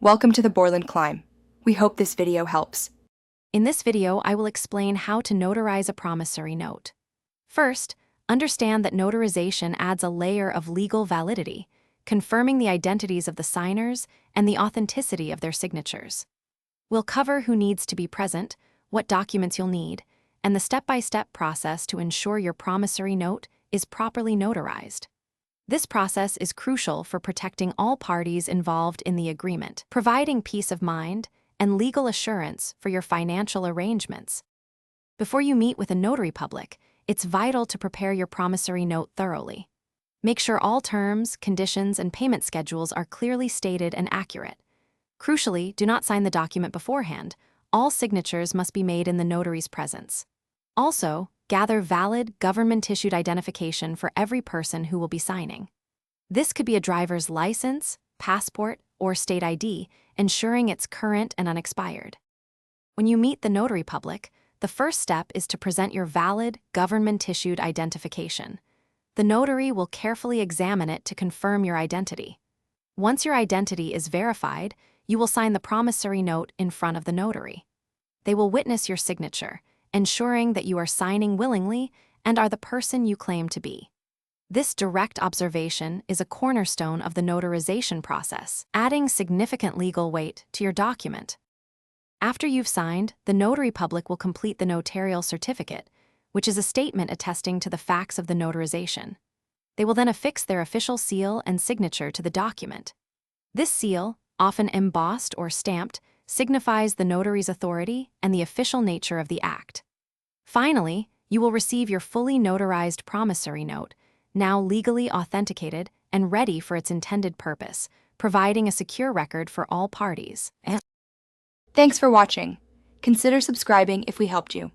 Welcome to the Borland Climb. We hope this video helps. In this video, I will explain how to notarize a promissory note. First, understand that notarization adds a layer of legal validity, confirming the identities of the signers and the authenticity of their signatures. We'll cover who needs to be present, what documents you'll need, and the step-by-step process to ensure your promissory note is properly notarized. This process is crucial for protecting all parties involved in the agreement, providing peace of mind and legal assurance for your financial arrangements. Before you meet with a notary public, it's vital to prepare your promissory note thoroughly. Make sure all terms, conditions, and payment schedules are clearly stated and accurate. Crucially, do not sign the document beforehand. All signatures must be made in the notary's presence. Also, gather valid, government-issued identification for every person who will be signing. This could be a driver's license, passport, or state ID, ensuring it's current and unexpired. When you meet the notary public, the first step is to present your valid, government-issued identification. The notary will carefully examine it to confirm your identity. Once your identity is verified, you will sign the promissory note in front of the notary. They will witness your signature, ensuring that you are signing willingly and are the person you claim to be. This direct observation is a cornerstone of the notarization process, adding significant legal weight to your document. After you've signed, the notary public will complete the notarial certificate, which is a statement attesting to the facts of the notarization. They will then affix their official seal and signature to the document. This seal, often embossed or stamped, signifies the notary's authority and the official nature of the act. Finally, you will receive your fully notarized promissory note, now legally authenticated and ready for its intended purpose, providing a secure record for all parties. Thanks for watching. Consider subscribing if we helped you.